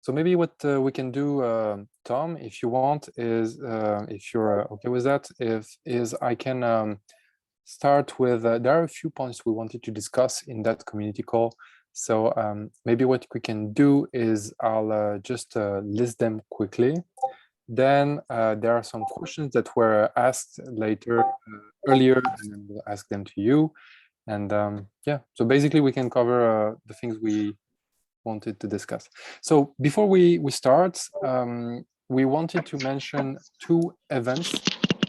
So maybe what we can do, Tom, if you want, is if you're okay with that, is I can start with there are a few points we wanted to discuss in that community call. So maybe what we can do is I'll just list them quickly. Then there are some questions that were asked later, earlier, and then we'll ask them to you. And yeah, so basically we can cover the things we wanted to discuss. So before we start, we wanted to mention 2 events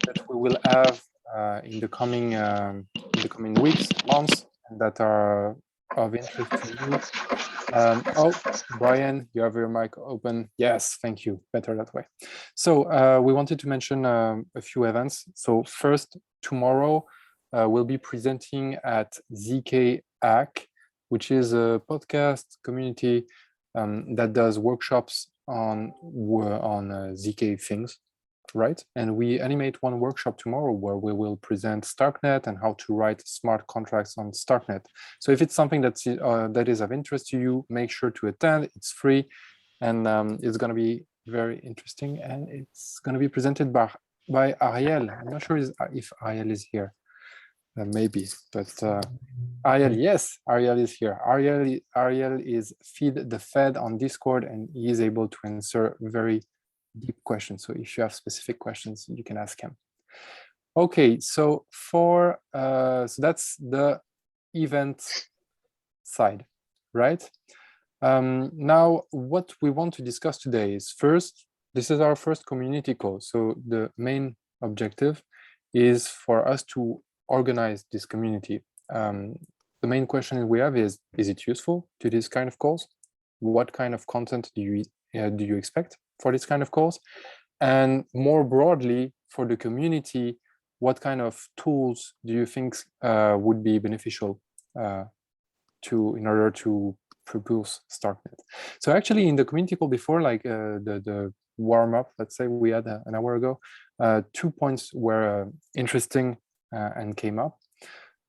that we will have in the coming weeks, months, and that are of interest to you. Oh, Brian, you have your mic open. Yes, thank you. Better that way. So we wanted to mention a few events. So first, tomorrow we'll be presenting at ZK Hack, which is a podcast community that does workshops on ZK things, right? And we animate one workshop tomorrow where we will present StarkNet and how to write smart contracts on StarkNet. So if it's something that is of interest to you, make sure to attend. It's free, and it's going to be very interesting. And it's going to be presented by Ariel. I'm not sure if Ariel is here. Maybe, but Ariel, yes, Ariel is here. Ariel is Feed the Fed on Discord, and he is able to answer very deep questions. So if you have specific questions, you can ask him. Okay, so so that's the event side, right? Now, what we want to discuss today is first, this is our first community call. So the main objective is for us to organize this community. The main question we have is it useful to this kind of calls? What kind of content do you expect for this kind of calls? And more broadly, for the community, what kind of tools do you think would be beneficial in order to propose StarkNet? So actually, in the community call before, like the warm-up, let's say we had an hour ago, 2 points were interesting and came up.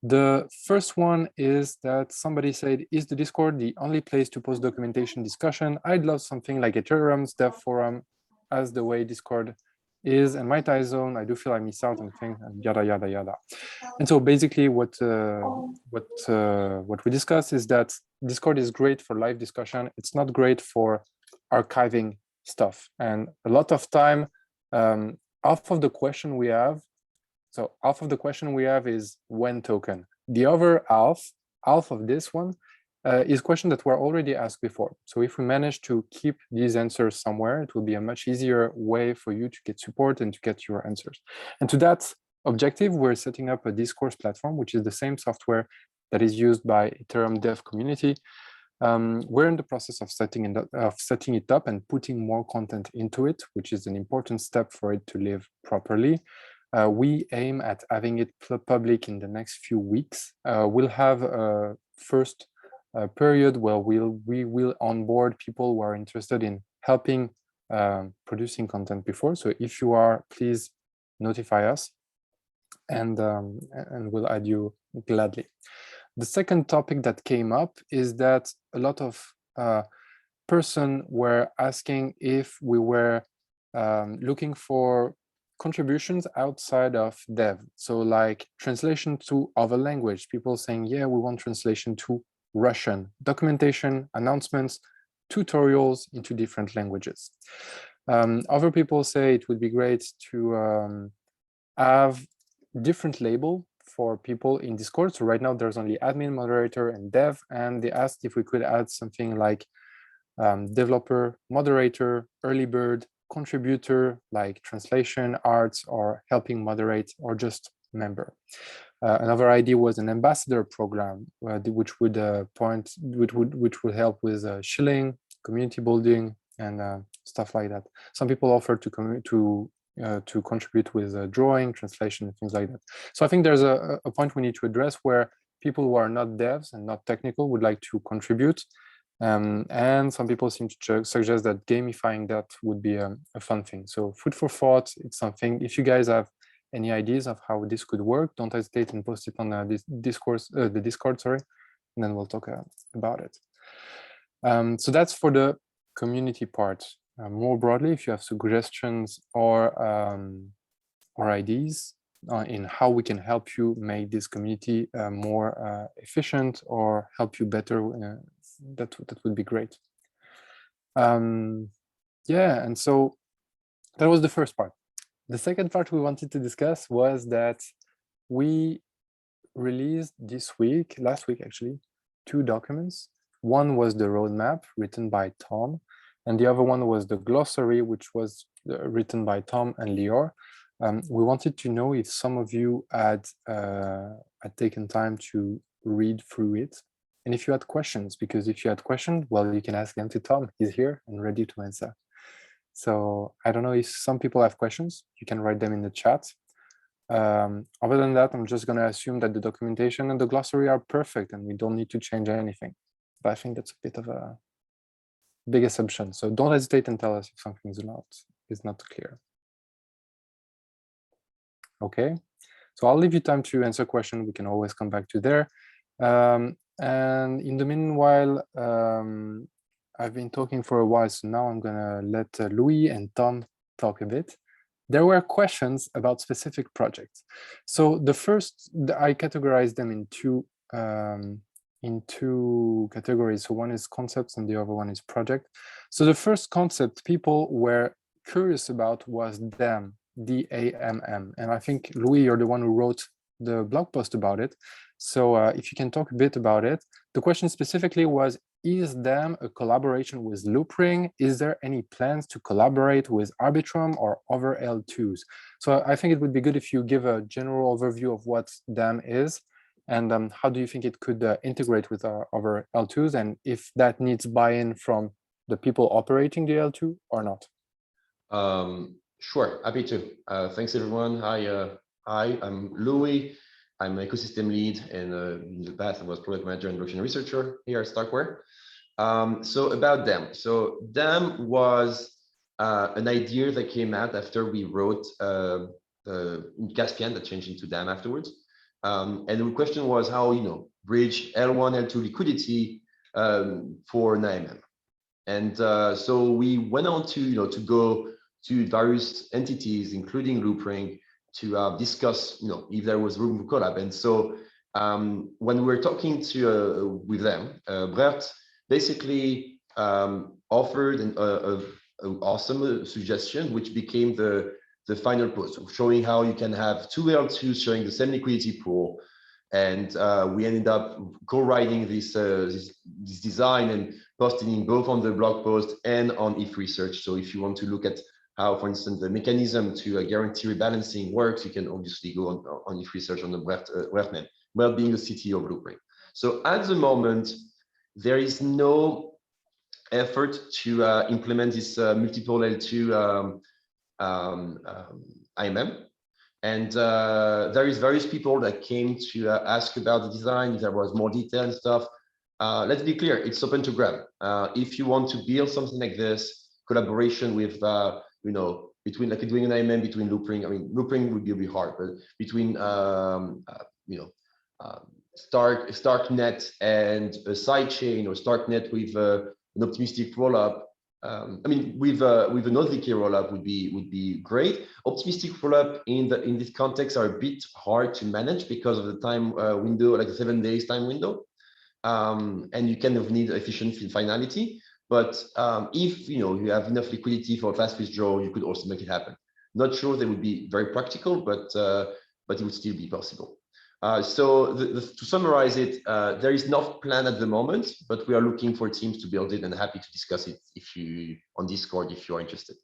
The first one is that somebody said, is the Discord the only place to post documentation discussion? I'd love something like Ethereum's dev forum, as the way Discord is, and my time zone, I do feel I miss out on things, and yada, yada, yada. And so basically what we discussed is that Discord is great for live discussion. It's not great for archiving stuff. And a lot of time, half of the question we have is when token. The other half of this one is question that were already asked before. So if we manage to keep these answers somewhere, it will be a much easier way for you to get support and to get your answers. And to that objective, we're setting up a discourse platform, which is the same software that is used by Ethereum dev community. We're in the process of setting it up and putting more content into it, which is an important step for it to live properly. We aim at having it public in the next few weeks. We'll have a first period where we will onboard people who are interested in helping producing content before. So if you are, please notify us, and we'll add you gladly. The second topic that came up is that a lot of person were asking if we were looking for contributions outside of dev. So like translation to other language, people saying, yeah, we want translation to Russian, documentation, announcements, tutorials into different languages. Other people say it would be great to have different label for people in Discord. So right now there's only admin, moderator, and dev, and they asked if we could add something like developer, moderator, early bird, contributor, like translation, arts, or helping moderate, or just member. Another idea was an ambassador program, which would would help with shilling, community building, and stuff like that. Some people offer to contribute with drawing, translation, and things like that. So I think there's a point we need to address where people who are not devs and not technical would like to contribute. And some people seem to suggest that gamifying that would be a fun thing. So food for thought, it's something. If you guys have any ideas of how this could work, don't hesitate and post it on the Discord, sorry, and then we'll talk about it. So that's for the community part. More broadly, if you have suggestions or ideas in how we can help you make this community more efficient or help you better, that would be great. Yeah, and so that was the first part. The second part we wanted to discuss was that we released last week actually, 2 documents. One was the roadmap written by Tom, and the other one was the glossary, which was written by Tom and Lior. We wanted to know if some of you had taken time to read through it, and if you had questions, because if you had questions, well, you can ask them to Tom. He's here and ready to answer. So I don't know if some people have questions. You can write them in the chat. Other than that, I'm just going to assume that the documentation and the glossary are perfect and we don't need to change anything. But I think that's a bit of a big assumption. So don't hesitate and tell us if something is not clear. Okay, so I'll leave you time to answer questions. We can always come back to there. And in the meanwhile, I've been talking for a while, so now I'm going to let Louis and Tom talk a bit. There were questions about specific projects. So the first, I categorized them in two categories. So one is concepts and the other one is project. So the first concept people were curious about was dAMM, D-A-M-M. And I think, Louis, you're the one who wrote the blog post about it. So if you can talk a bit about it. The question specifically was, is dAMM a collaboration with Loopring? Is there any plans to collaborate with Arbitrum or other L2s? So I think it would be good if you give a general overview of what dAMM is, and how do you think it could integrate with our other L2s, and if that needs buy-in from the people operating the L2 or not? Sure, happy to. Thanks, everyone. Hi, I'm Louis. I'm an ecosystem lead, and in the past I was product manager and blockchain researcher here at Starkware. So about dAMM. So dAMM was an idea that came out after we wrote Caspian that changed into dAMM afterwards. And the question was how bridge L1, L2 liquidity for dAMM. And so we went on to go to various entities, including Loopring, to discuss if there was room for collab. And so when we were talking with them, Bert basically offered an awesome suggestion, which became the final post, showing how you can have 2 L2s sharing the same liquidity pool. And we ended up co-writing this design and posting it both on the blog post and on if research. So if you want to look at how, for instance, the mechanism to guarantee rebalancing works, you can obviously go on if research on the Brechtman, well being the CTO of Loopring. So at the moment, there is no effort to implement this multiple L2 IMM. And there is various people that came to ask about the design. There was more detail and stuff. Let's be clear, it's open to grab. If you want to build something like this, collaboration with between like doing an IMM between Loopring. I mean, Loopring would be a bit hard, but between StarkNet and a sidechain, or StarkNet with an optimistic rollup. I mean, with an OZK rollup would be great. Optimistic rollup in this context are a bit hard to manage because of the time window, like the 7 days time window, and you kind of need efficient finality. But if you have enough liquidity for fast withdrawal, you could also make it happen. Not sure they would be very practical, but it would still be possible. So to summarize it, there is no plan at the moment, but we are looking for teams to build it and happy to discuss it on Discord if you are interested.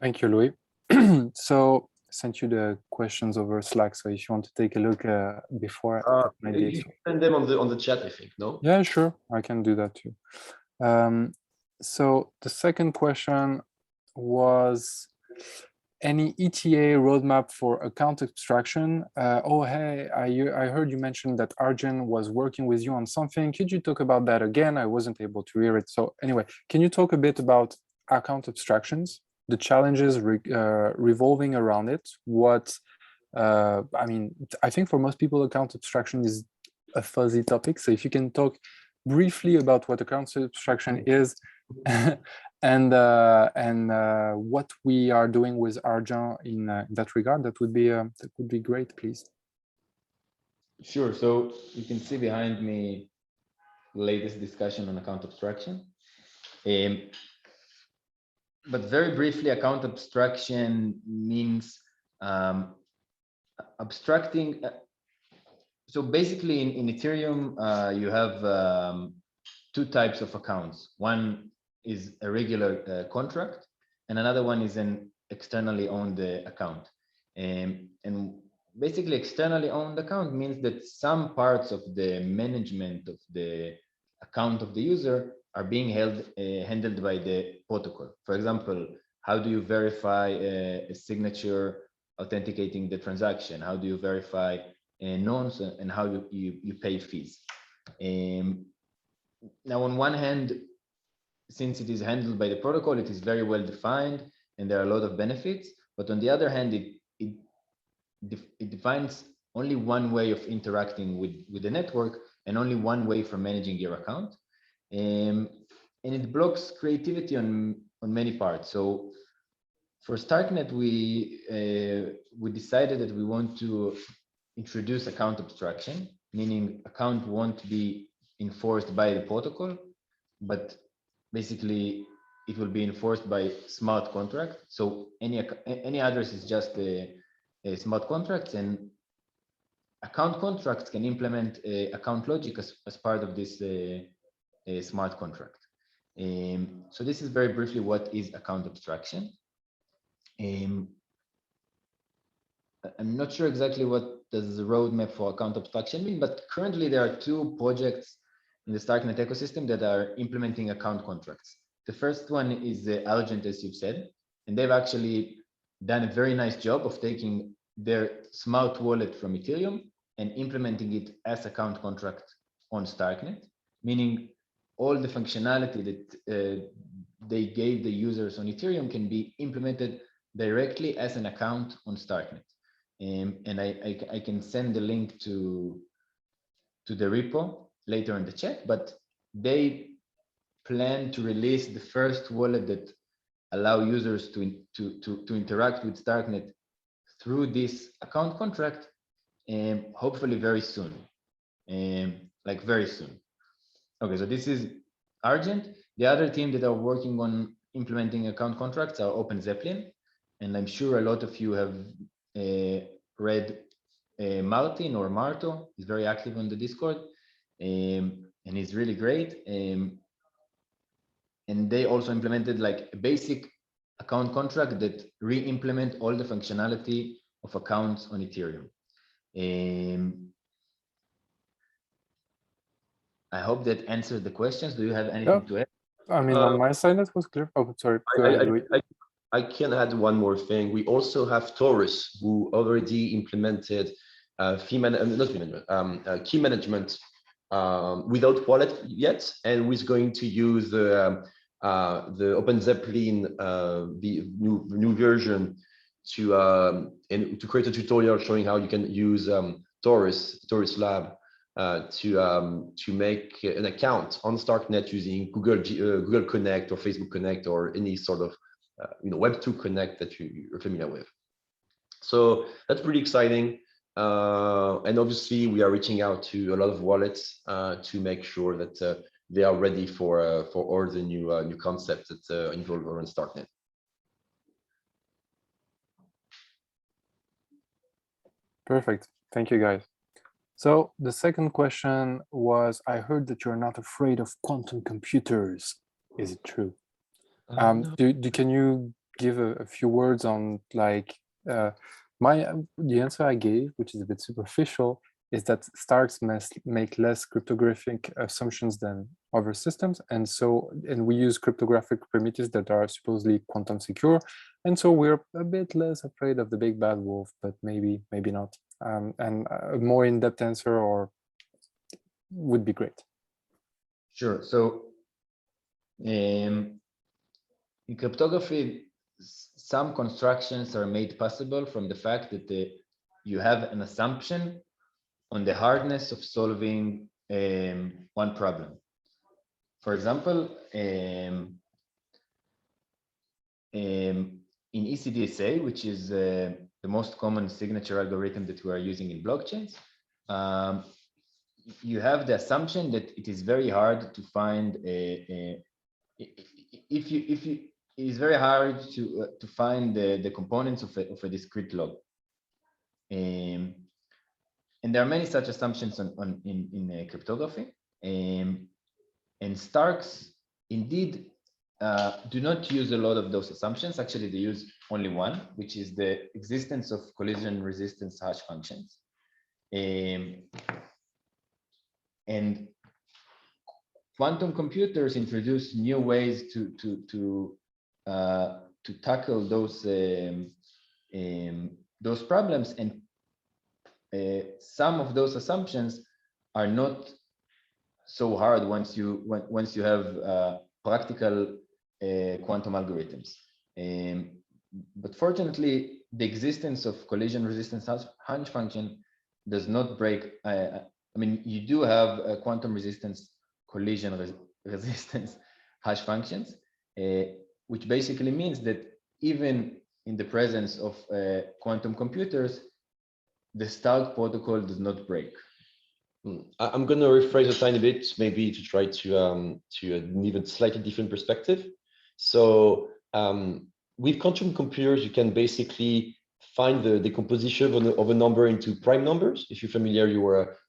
Thank you, Louis. So I sent you the questions over Slack, so if you want to take a look before you send them on the chat, I think. No? Yeah, sure, I can do that too. So the second question was, any ETA roadmap for account abstraction? Oh, hey, I heard you mention that Arjun was working with you on something. Could you talk about that again? I wasn't able to hear it. So anyway, can you talk a bit about account abstractions, the challenges revolving around it? What, I mean, I think for most people, account abstraction is a fuzzy topic. So if you can talk briefly about what account abstraction is and what we are doing with Argent in that regard, that would be great, please. Sure. So you can see behind me the latest discussion on account abstraction. But very briefly, account abstraction means abstracting. So basically, in Ethereum, you have two types of accounts. One is a regular contract, and another one is an externally owned account. And basically, externally owned account means that some parts of the management of the account of the user are being handled by the protocol. For example, how do you verify a signature authenticating the transaction? How do you verify nonce, and how you pay fees? Now, on one hand, since it is handled by the protocol, it is very well defined and there are a lot of benefits. But on the other hand, it defines only one way of interacting with the network and only one way for managing your account. And it blocks creativity on many parts. So for StarkNet, we decided that we want to introduce account abstraction, meaning account won't be enforced by the protocol, but basically it will be enforced by smart contract. So any address is just a smart contract, and account contracts can implement account logic as part of this smart contract. So this is very briefly what is account abstraction. I'm not sure exactly what does the roadmap for account abstraction mean, but currently there are two projects in the StarkNet ecosystem that are implementing account contracts. The first one is Argent, as you've said, and they've actually done a very nice job of taking their smart wallet from Ethereum and implementing it as account contract on StarkNet, meaning all the functionality that they gave the users on Ethereum can be implemented directly as an account on StarkNet. And I can send the link to the repo later in the chat, but they plan to release the first wallet that allow users to interact with StarkNet through this account contract, and hopefully very soon, like very soon. Okay, so this is Argent. The other team that are working on implementing account contracts are OpenZeppelin, and I'm sure a lot of you have read Martin or Marto. He's very active on the Discord, and he's really great. And they also implemented like a basic account contract that re-implement all the functionality of accounts on Ethereum. I hope that answers the questions. Do you have anything to add? I mean, on my side, that was clear. Oh, sorry. Go ahead. I can add one more thing. We also have Taurus, who already implemented key management without wallet yet, and who is going to use the OpenZeppelin the new version to create a tutorial showing how you can use Taurus Lab to make an account on StarkNet using Google Connect or Facebook Connect or any sort of Web2 Connect that you're familiar with. So that's pretty exciting. And obviously, we are reaching out to a lot of wallets to make sure that they are ready for all the new concepts that involve around StarkNet. Perfect. Thank you, guys. So the second question was, I heard that you're not afraid of quantum computers. Is it true? No. Can you give a few words on like the answer I gave, which is a bit superficial, is that Starks make less cryptographic assumptions than other systems, and we use cryptographic primitives that are supposedly quantum secure, and so we're a bit less afraid of the big bad wolf, but maybe not. And a more in-depth answer would be great. Sure. So in cryptography, some constructions are made possible from the fact that you have an assumption on the hardness of solving one problem. For example, in ECDSA, which is the most common signature algorithm that we are using in blockchains, you have the assumption that it is very hard to find it is very hard to find the components of a discrete log. And there are many such assumptions in cryptography. And Starks indeed do not use a lot of those assumptions. Actually, they use only one, which is the existence of collision resistance hash functions. And quantum computers introduce new ways to tackle those problems, and some of those assumptions are not so hard once you have practical quantum algorithms. But fortunately, the existence of collision resistance hash function does not break. I mean, you do have a quantum resistance collision resistance hash functions, which basically means that even in the presence of quantum computers, the Stark protocol does not break. I'm going to rephrase a tiny bit, maybe to try to an even slightly different perspective. So with quantum computers, you can basically find the decomposition of a number into prime numbers. If you're familiar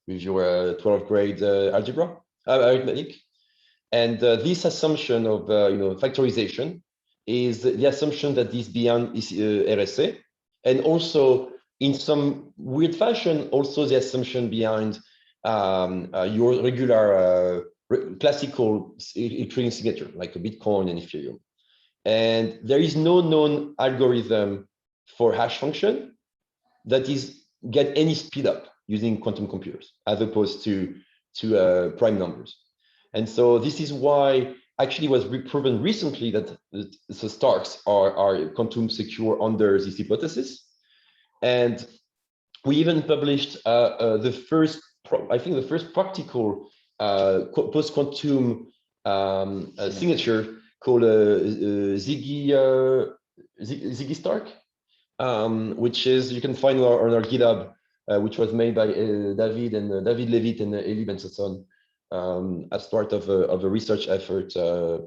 with your 12th grade algebra, arithmetic, and this assumption of factorization is the assumption that this beyond is RSA, and also in some weird fashion, also the assumption behind your regular classical electronic signature, like a Bitcoin and Ethereum. And there is no known algorithm for hash function that get any speed up using quantum computers, as opposed to prime numbers. And so this is why actually was proven recently that the Starks are quantum secure under this hypothesis. And we even published the first practical post-quantum signature called Ziggy Stark, which is, you can find on our GitHub, which was made by David Levitt and Eli Ben-Sasson, as part of a research effort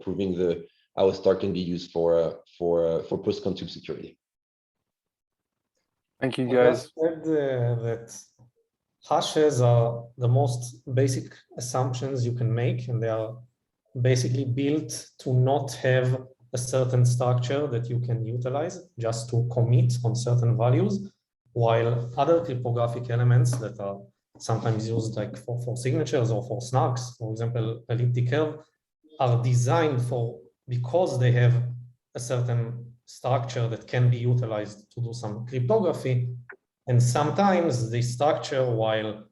proving how Stark can be used for post-quantum security. Thank you, guys. I just said that hashes are the most basic assumptions you can make, and they are basically built to not have a certain structure that you can utilize, just to commit on certain values, while other cryptographic elements that are sometimes used like for signatures or for snarks, for example, elliptic curve, are designed because they have a certain structure that can be utilized to do some cryptography. And sometimes the structure, while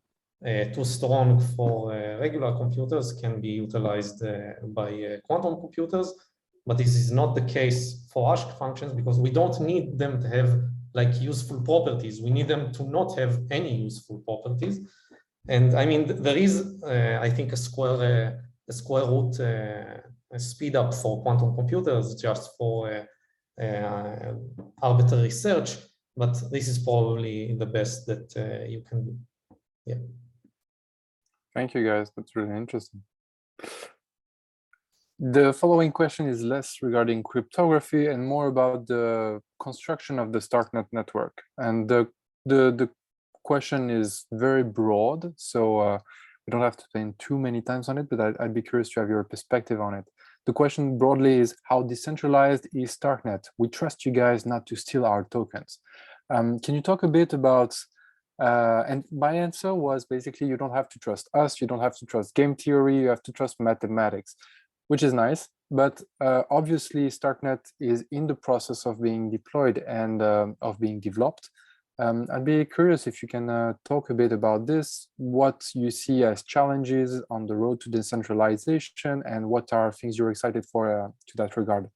too strong for regular computers, can be utilized by quantum computers. But this is not the case for hash functions, because we don't need them to have like useful properties. We need them to not have any useful properties. And I mean, there is, I think, a square root speed up for quantum computers just for arbitrary research, but this is probably the best that you can do. Yeah. Thank you, guys. That's really interesting. The following question is less regarding cryptography and more about the construction of the StarkNet network. And the question is very broad, so we don't have to spend too many times on it, but I'd be curious to have your perspective on it. The question broadly is, how decentralized is StarkNet? We trust you guys not to steal our tokens. Can you talk a bit about, and my answer was basically, you don't have to trust us, you don't have to trust game theory, you have to trust mathematics, which is nice, but obviously StarkNet is in the process of being deployed and of being developed. I'd be curious if you can talk a bit about this, what you see as challenges on the road to decentralization, and what are things you're excited for to that regard.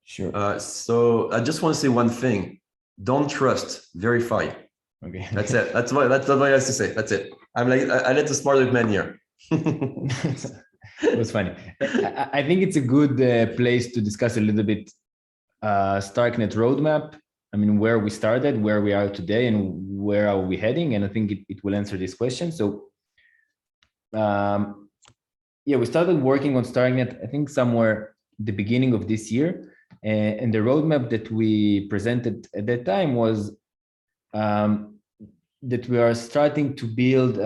Sure. So I just want to say one thing. Don't trust, verify. Okay. That's it. That's what I has to say. That's it. I'm like, I let the smarter man here. It was funny. I think it's a good place to discuss a little bit StarkNet roadmap. I mean, where we started, where we are today, and where are we heading? And I think it will answer this question. So, yeah, we started working on StarkNet, I think somewhere the beginning of this year. And the roadmap that we presented at that time was that we are starting to build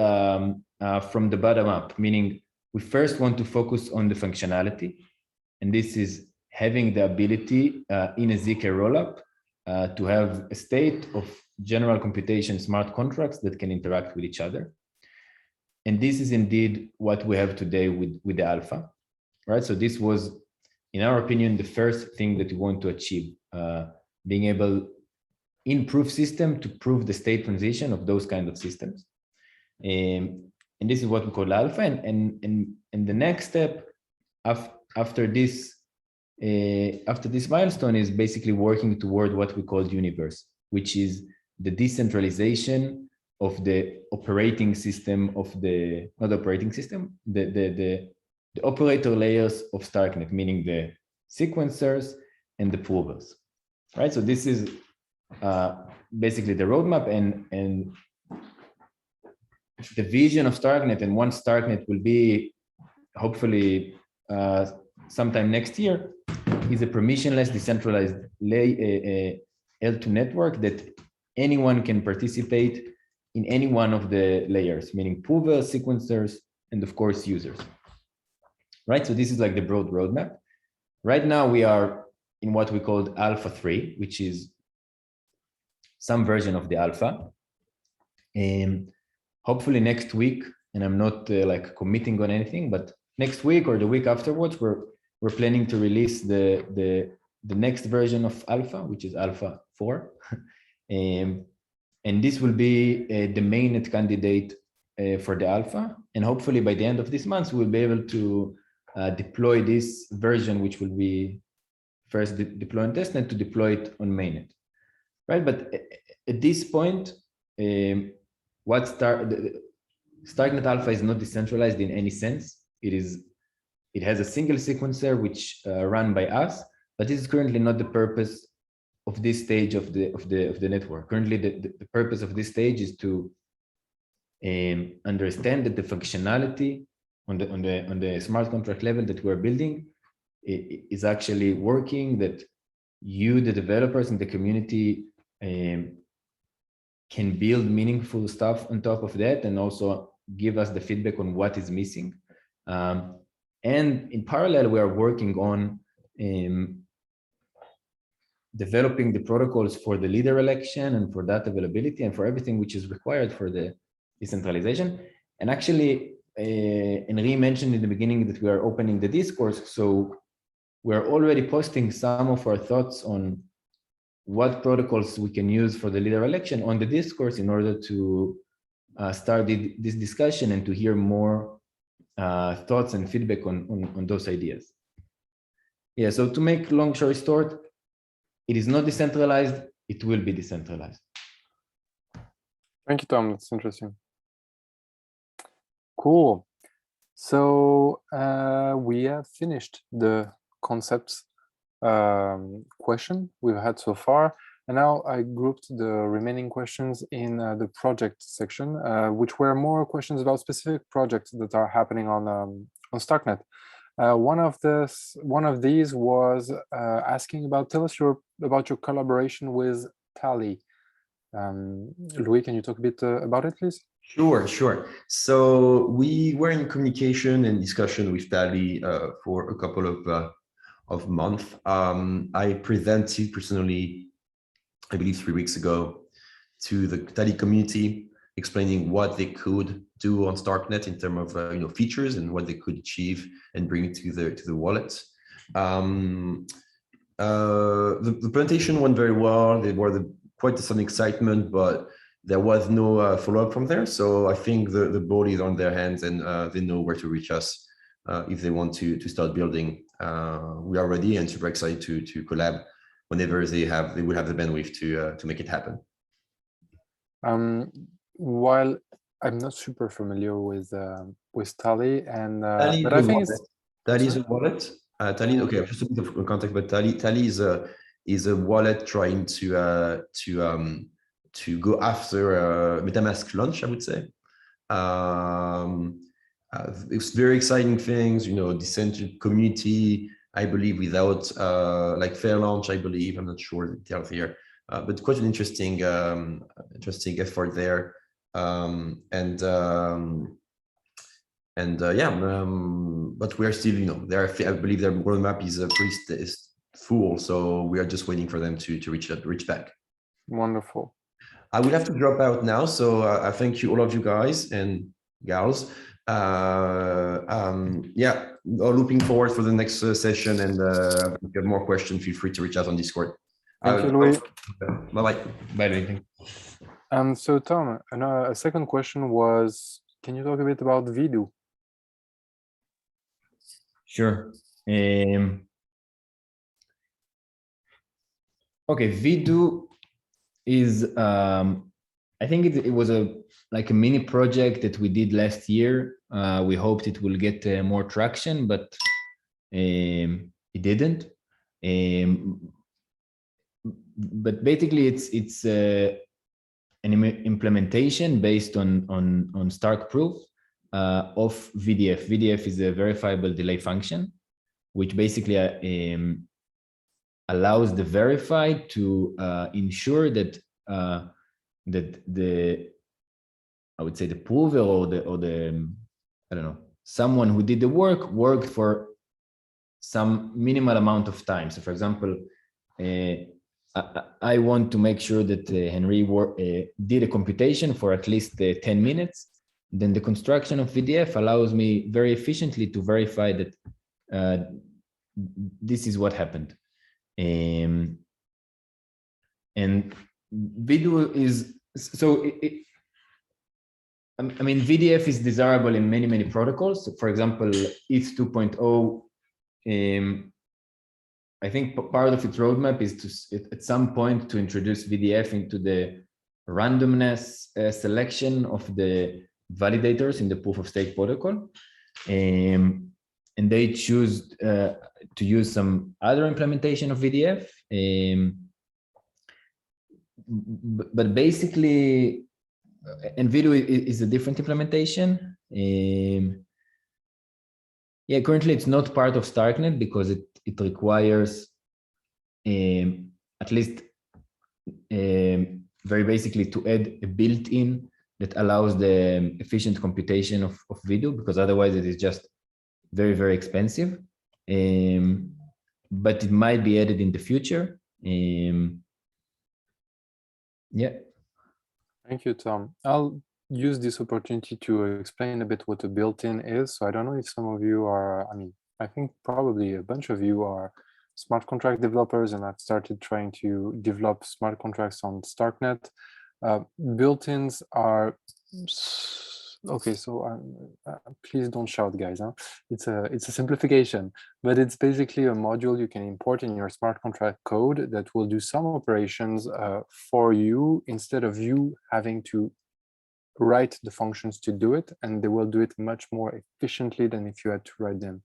from the bottom up, meaning we first want to focus on the functionality. And this is having the ability in a ZK rollup to have a state of general computation smart contracts that can interact with each other. And this is indeed what we have today with the alpha, right? So this was, in our opinion, the first thing that we want to achieve, being able in proof system to prove the state transition of those kind of systems. And this is what we call alpha. And the next step after this milestone is basically working toward what we call universe, which is the decentralization of the operating system of the, not operating system, the operator layers of StarkNet, meaning the sequencers and the provers, right? So this is basically the roadmap and the vision of StarkNet, and once StarkNet will be hopefully sometime next year, is a permissionless decentralized L2 network that anyone can participate in any one of the layers, meaning provers, sequencers, and of course users, right? So this is like the broad roadmap. Right now we are in what we call Alpha 3, which is some version of the alpha. And hopefully next week, and I'm not like committing on anything, but next week or the week afterwards, we're planning to release the next version of alpha, which is Alpha 4. And this will be the mainnet candidate for the alpha. And hopefully by the end of this month, we'll be able to deploy this version, which will be first deploy on testnet to deploy it on mainnet, right? But at this point, StarkNet Alpha is not decentralized in any sense. It has a single sequencer which run by us, but this is currently not the purpose of this stage of the network. Currently, the purpose of this stage is to understand that the functionality on the smart contract level that we're building is actually working, that you, the developers in the community, can build meaningful stuff on top of that, and also give us the feedback on what is missing. And in parallel, we are working on developing the protocols for the leader election and for data availability and for everything which is required for the decentralization. And actually, Henri mentioned in the beginning that we are opening the discourse. So we're already posting some of our thoughts on what protocols we can use for the leader election on the discourse in order to start this discussion and to hear more thoughts and feedback on those ideas. Yeah, so to make long story short, it is not decentralized, it will be decentralized. Thank you, Tom. That's interesting. Cool. So we have finished the concepts question we've had so far. And now I grouped the remaining questions in the project section, which were more questions about specific projects that are happening on StarkNet. One of these was asking about, tell us about your collaboration with Tally. Louis, can you talk a bit about it, please? Sure. So we were in communication and discussion with Tally for a couple of months. I presented personally, I believe 3 weeks ago, to the Tally community, explaining what they could do on StarkNet in terms of features and what they could achieve and bring it to the wallet. The presentation went very well. There were quite some excitement, but there was no follow-up from there. So I think the ball is on their hands, and they know where to reach us if they want to start building. We are ready and super excited to collab whenever they will have the bandwidth to make it happen. While I'm not super familiar with Tally, and Tally but is I a think wallet. it's Tally is sorry? a wallet. Tally, okay, just a bit of context, but Tally is a wallet trying to go after MetaMask launch, I would say. It's very exciting things, you know, Decentralisation community, I believe, without like fair launch, I believe. I'm not sure the details here, but quite an interesting effort there. But we are still, you know, I believe their roadmap is is full, so we are just waiting for them to reach back. Wonderful. I will have to drop out now, so I thank you, all of you guys and gals. Yeah, looking forward for the next session, and if you have more questions, feel free to reach out on Discord. Thank you, Louis. Bye-bye. Bye, Louis. So Tom, a second question was, can you talk a bit about VeeDo? Sure. Okay, VeeDo is I think it was like a mini project that we did last year. We hoped it will get more traction, but it didn't. But basically, it's an implementation based on Stark proof of VDF. VDF is a verifiable delay function, which basically allows the verified to ensure that the I would say the prover or the I don't know, someone who did the work worked for some minimal amount of time. So for example, I want to make sure that Henry did a computation for at least 10 minutes. Then the construction of VDF allows me very efficiently to verify that this is what happened. And VeeDo is, so I mean, VDF is desirable in many protocols. So for example, ETH 2.0, I think part of its roadmap is to, at some point, to introduce VDF into the randomness selection of the validators in the proof of stake protocol. And they choose to use some other implementation of VDF. But basically, and VeeDo is a different implementation. Yeah, currently it's not part of StarkNet because it requires at least very basically to add a built-in that allows the efficient computation of VeeDo, because otherwise it is just very expensive. But it might be added in the future. Yeah. Thank you, Tom. I'll use this opportunity to explain a bit what a built-in is. So I don't know if some of you are, I mean, I think probably a bunch of you are smart contract developers and have started trying to develop smart contracts on StarkNet. Built-ins are, okay, so please don't shout, guys. Huh? It's a simplification, but it's basically a module you can import in your smart contract code that will do some operations for you instead of you having to write the functions to do it, and they will do it much more efficiently than if you had to write them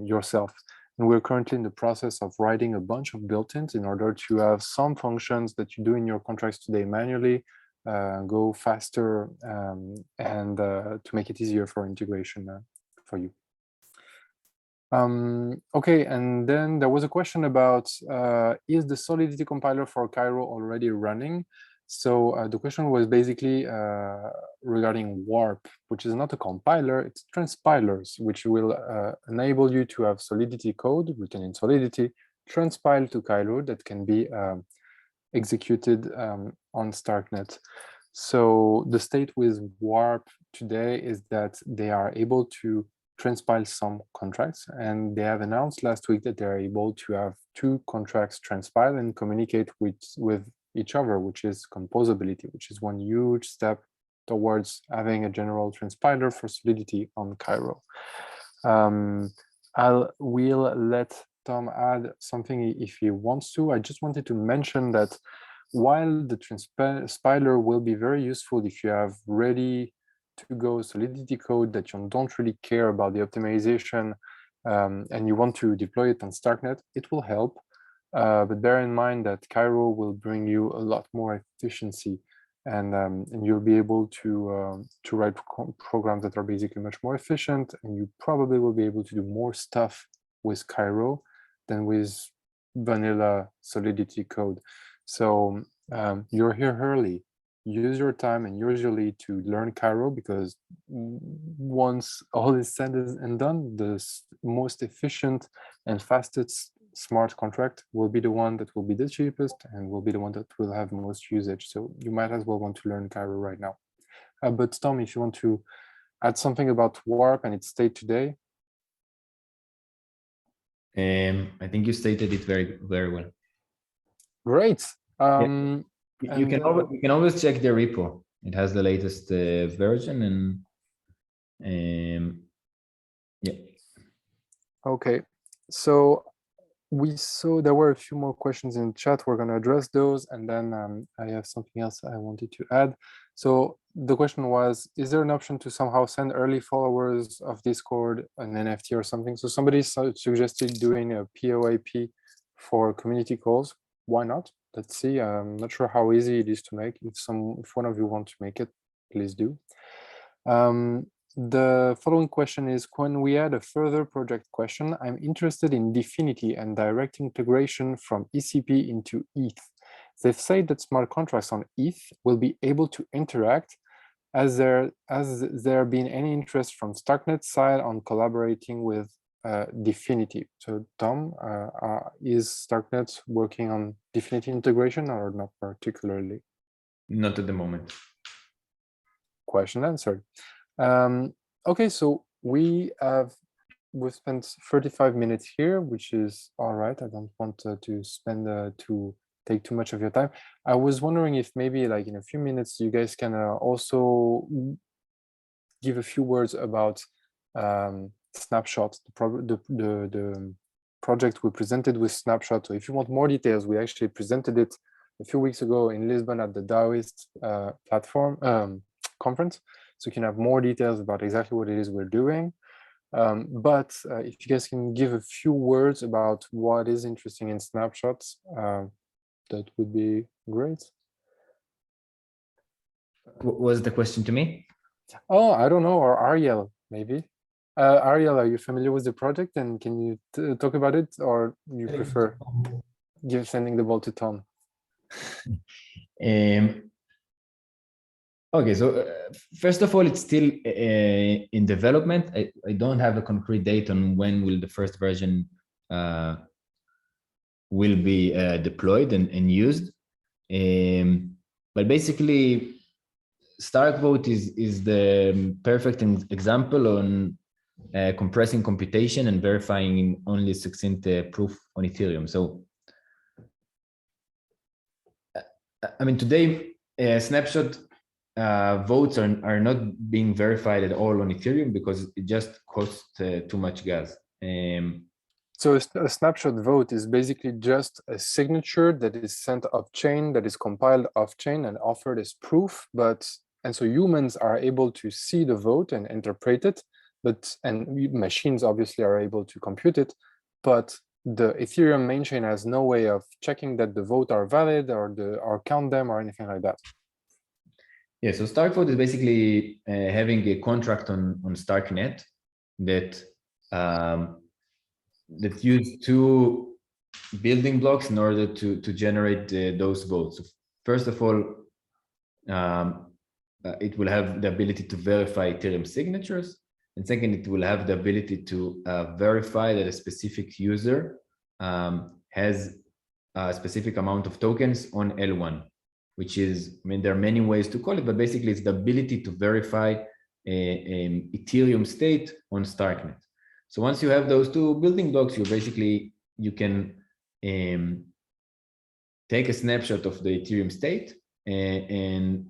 yourself. And we're currently in the process of writing a bunch of built-ins in order to have some functions that you do in your contracts today manually go faster and to make it easier for integration for you. Okay, and then there was a question about is the Solidity compiler for Cairo already running? So the question was basically regarding Warp, which is not a compiler, it's transpilers, which will enable you to have Solidity code written in Solidity transpiled to Cairo that can be executed on StarkNet. So the state with Warp today is that they are able to transpile some contracts, and they have announced last week that they're able to have 2 contracts transpile and communicate with each other, which is composability, which is one huge step towards having a general transpiler for Solidity on Cairo. We'll let Tom add something if he wants to. I just wanted to mention that while the transpiler will be very useful if you have ready to go Solidity code that you don't really care about the optimization and you want to deploy it on StarkNet, it will help. But bear in mind that Cairo will bring you a lot more efficiency, and you'll be able to write programs that are basically much more efficient, and you probably will be able to do more stuff with Cairo than with vanilla Solidity code. So you're here early. Use your time and use your lead to learn Cairo, because once all is said and done, the most efficient and fastest smart contract will be the one that will be the cheapest and will be the one that will have most usage. So you might as well want to learn Cairo right now. But Tom, if you want to add something about Warp and its state today. I think you stated it very, very well. Great. You can always check the repo. It has the latest version, and yeah. Okay, so we saw there were a few more questions in chat. We're going to address those, and then I have something else I wanted to add. So the question was, is there an option to somehow send early followers of Discord an NFT or something? So somebody suggested doing a POAP for community calls. Why not? Let's see. I'm not sure how easy it is to make. If one of you want to make it, please do. The following question is, can we add a further project question? I'm interested in Definity and direct integration from ECP into ETH. They've said that smart contracts on ETH will be able to interact. Has there been any interest from StarkNet side on collaborating with Definity? So Tom, is StarkNet working on Definity integration or not particularly? Not at the moment. Question answered. Okay, so we've spent 35 minutes here, which is all right. I don't want to take too much of your time. I was wondering if maybe like in a few minutes you guys can also give a few words about Snapshot, the project we presented with Snapshot. So if you want more details, we actually presented it a few weeks ago in Lisbon at the Daoist platform conference. So you can have more details about exactly what it is we're doing. But if you guys can give a few words about what is interesting in Snapshots, that would be great. Was the question to me? Oh, I don't know, or Ariel, maybe. Ariel, are you familiar with the project, and can you talk about it, or you prefer sending the ball to Tom? Okay, so first of all, it's still in development. I don't have a concrete date on when will the first version will be deployed and used. But basically, StarkVote is the perfect example on compressing computation and verifying in only succinct proof on Ethereum. So, I mean, today, Snapshot votes are not being verified at all on Ethereum because it just costs too much gas. So a snapshot vote is basically just a signature that is sent off-chain, that is compiled off-chain and offered as proof. And so humans are able to see the vote and interpret it, and machines obviously are able to compute it, but the Ethereum main chain has no way of checking that the votes are valid or count them or anything like that. Yeah, so StarkVote is basically having a contract on StarkNet that use two building blocks in order to generate those votes. So first of all, it will have the ability to verify Ethereum signatures, and second, it will have the ability to verify that a specific user has a specific amount of tokens on L1. Which is, I mean, there are many ways to call it, but basically it's the ability to verify an Ethereum state on StarkNet. So once you have those two building blocks, you can take a snapshot of the Ethereum state and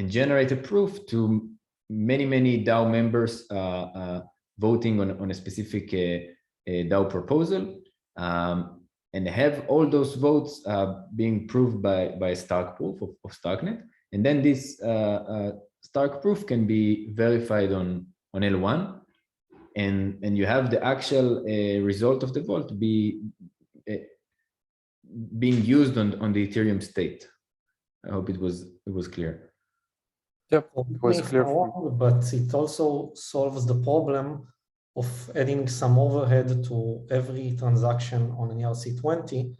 generate a proof to many DAO members voting on a specific DAO proposal. and have all those votes being proved by Stark proof of Starknet. And then this Stark proof can be verified on L1, and you have the actual result of the vote being used on the Ethereum state. I hope it was clear. Yep, it was clear. But it also solves the problem of adding some overhead to every transaction on an ERC20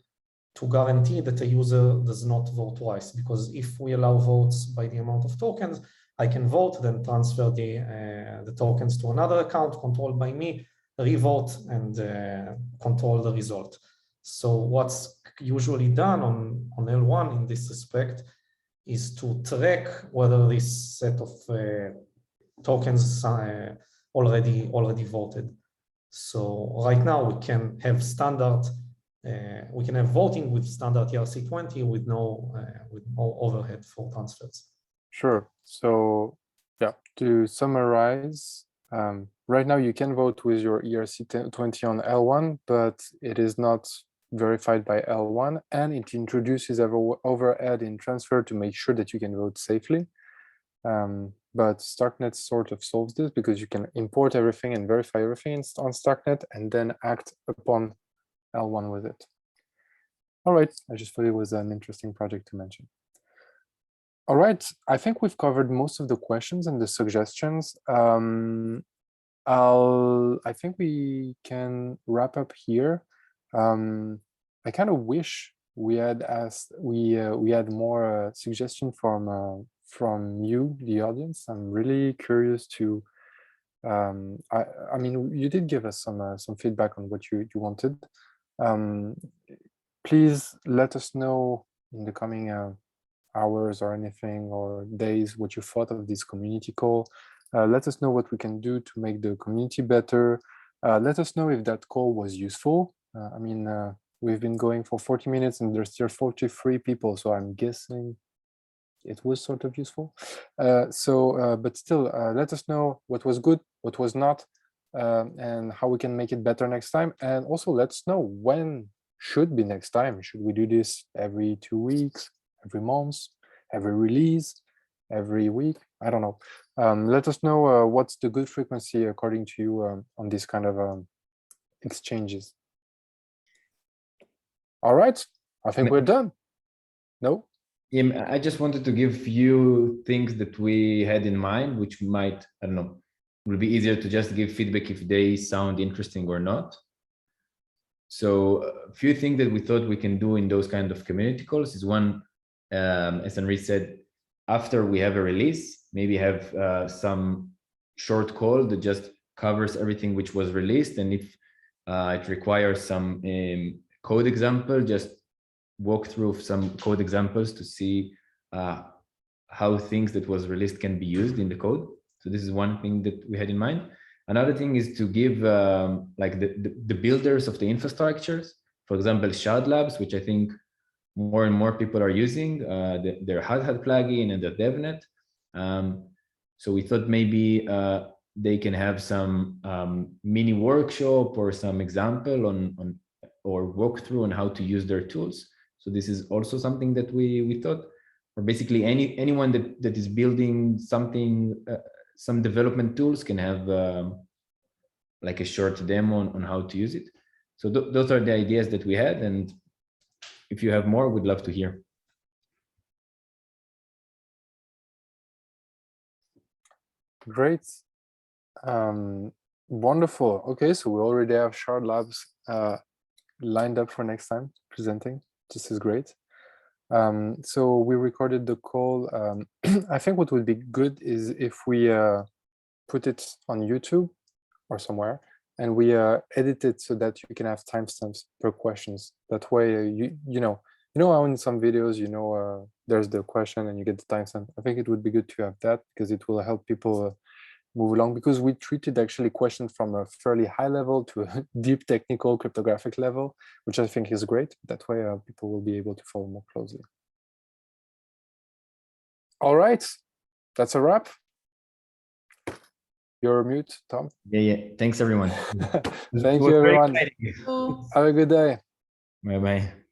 to guarantee that a user does not vote twice. Because if we allow votes by the amount of tokens, I can vote, then transfer the tokens to another account controlled by me, revote, and control the result. So what's usually done on L1 in this respect is to track whether this set of tokens already voted. So right now we can have standard, we can have voting with standard ERC20 with no overhead for transfers. Sure. So yeah, to summarize, right now you can vote with your ERC20 on L1, but it is not verified by L1, and it introduces overhead in transfer to make sure that you can vote safely. But StarkNet sort of solves this because you can import everything and verify everything on StarkNet and then act upon L1 with it. All right, I just thought it was an interesting project to mention. All right, I think we've covered most of the questions and the suggestions. I think we can wrap up here. I kind of wish we had had more suggestions from you, the audience. I'm really curious to. I mean, you did give us some feedback on what you wanted. Please let us know in the coming hours or anything or days what you thought of this community call. Let us know what we can do to make the community better. Let us know if that call was useful. I mean, we've been going for 40 minutes and there's still 43 people, so I'm guessing it was sort of useful. But still, let us know what was good, what was not, and how we can make it better next time. And also let us know when should be next time. Should we do this every 2 weeks, every month, every release, every week? I don't know. Let us know what's the good frequency according to you on this kind of exchanges. All right, I think we're done. No? Yeah, I just wanted to give you things that we had in mind, which might, I don't know, will be easier to just give feedback if they sound interesting or not. So a few things that we thought we can do in those kind of community calls is one, as Henri said, after we have a release, maybe have some short call that just covers everything which was released. And if it requires some code example, just walk through some code examples to see how things that was released can be used in the code. So this is one thing that we had in mind. Another thing is to give like the builders of the infrastructures, for example, Shard Labs, which I think more and more people are using, their HAD plugin and their DevNet. So we thought maybe they can have some mini workshop or some example on or walkthrough on how to use their tools. So this is also something that we thought, or basically anyone that is building something, some development tools can have like a short demo on how to use it. So those are the ideas that we had, and if you have more, we'd love to hear. Great. Wonderful. Okay, so we already have Shard Labs lined up for next time presenting. This is great. So we recorded the call. I think what would be good is if we put it on YouTube or somewhere, and we edit it so that you can have timestamps per questions. That way, you know how in some videos, there's the question and you get the timestamp. I think it would be good to have that because it will help people move along, because we treated actually questions from a fairly high level to a deep technical cryptographic level, which I think is great. That way people will be able to follow more closely. All right, that's a wrap. You're mute, Tom. Yeah. Thanks, everyone. Thank you, everyone. Oh. Have a good day. Bye bye.